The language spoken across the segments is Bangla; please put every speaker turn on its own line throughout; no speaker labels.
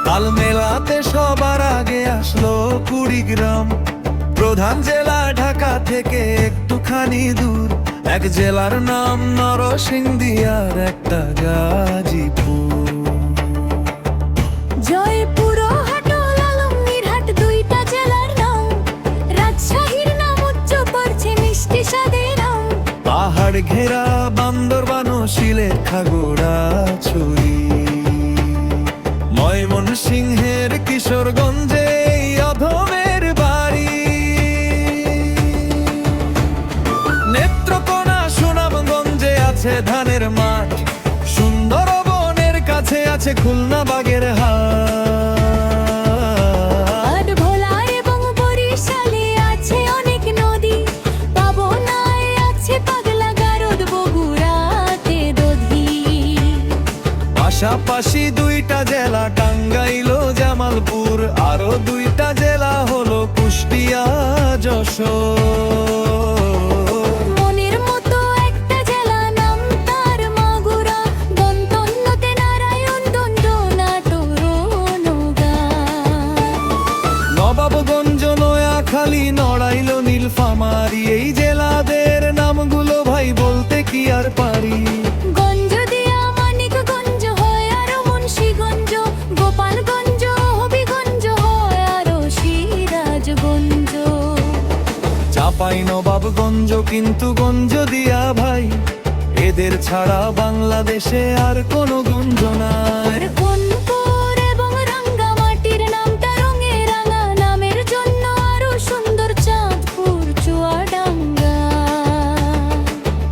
তাল মেলাতে সবার আগে আসলো কুড়িগ্রাম। প্রধান জেলা ঢাকা থেকে একটুখানি দূর, এক জেলার নাম নরসিংদী আর একটা গাজীপুর।
জয়পুর ও হাটল আলমগীরহাট দুইটা জেলার নাম, রাজশাহীর নাম উচ্চ পড়ছে মিষ্টি স্বাদের নাম।
পাহাড় ঘেরা বান্দরবান ও শিলেখাগড়াছড়ি, ময়মনসিংহের কিশোরগঞ্জে এই অধমের বাড়ি। নেত্রকোনা সুনামগঞ্জে আছে ধানের মাঠ, সুন্দরবনের কাছে আছে খুলনা বাগের হাট।
আর ভোলা এবং বরিশালে আছে অনেক নদী, পাবনায় আছে পাগলা গারদ, বগুড়াতে দধি।
পাশাপাশি দুইটা জেলা টাঙ্গাইল ও জামালপুর, আরো দুইটা জেলা হলো কুষ্টিয়া যশোর।
মনের মতো একটা জেলা নাম তার মাগুরা, দন্তন্নতে নারায়ণ দণ্ড নাটোর নওগাঁ।
নবাবগঞ্জ নোয়াখালী নড়াইল নীলফামারী, এই জেলাদের নামগুলো ভাই বলতে কি আর পারি।
গঞ্জদিয়া মানিকগঞ্জ হয় আরো মুন্সিগঞ্জ, গোপালগঞ্জ হবিগঞ্জ হয় আরো সিরাজগঞ্জ।
চাপাই নবাবগঞ্জ কিন্তু গঞ্জ দিয়া ভাই, এদের ছাড়া বাংলাদেশে আর কোনো গঞ্জ নাই।
কোনপুর এবং রাঙ্গামাটির নামটা রঙে রাঙা, নামের জন্য আরো সুন্দর চাঁদপুর চুয়াডাঙ্গা।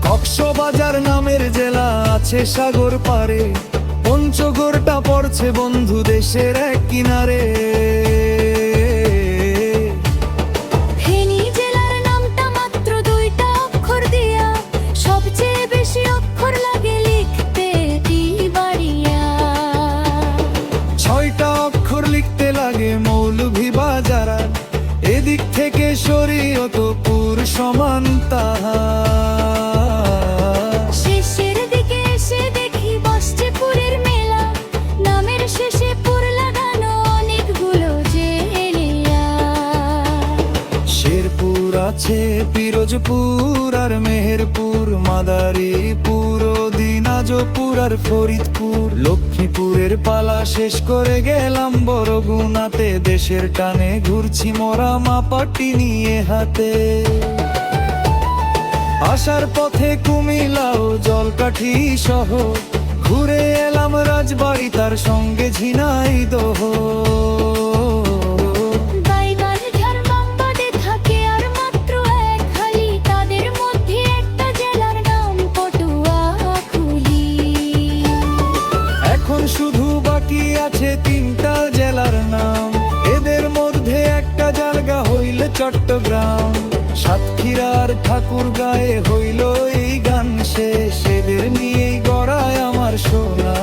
কক্সবাজার নামের জেলা আছে সাগর পারে, পঞ্চগড়টা পড়ছে বন্ধু দেশের এক কিনারে।
ফেনী জেলার নামটা মাত্র দুইটা অক্ষর দিয়া, সবচেয়ে বেশি অক্ষর লাগে লিখতে টিবাড়িয়া।
ছয়টা অক্ষর লিখতে লাগে মৌলভীবাজার, এদিক থেকে শরীয়তপুর সমান তাহার।
শেষের দিকে এসে দেখি বস্ত্রপুরের মেলা, নামের শেষে পুর লাগানো অনেকগুলো জেলিয়া।
শেরপুর আছে, পিরোজপুর আর মেহেরপুর, মাদারীপুর ও দিনাজপুর আর ফরিদপুর। লক্ষ্মীপুরের পালা শেষ করে গেলাম বরগুনাতে, দেশের টানে ঘুরছি মোরা মাপাটি নিয়ে হাতে। আসার পথে কুমিল্লা ও জলকাঠি সহ ঘুরে এলাম রাজবাড়ি, তার সঙ্গে ঝিনাইদহ।
বাইগাল ঝাড়বাম্বাদে থাকে আর মাত্র এক খালি, তাদের মধ্যে একটা জেলার নাম পটুয়াখালী।
এখন শুধু বাকি আছে তিনটা জেলার নাম, এদের মধ্যে একটা জায়গা হইল চট্টগ্রাম। সাতক্ষীরার ঠাকুরগাঁয়ে হইল এই গান শেষ, এদের নিয়েই গড়ায় আমার সোনা।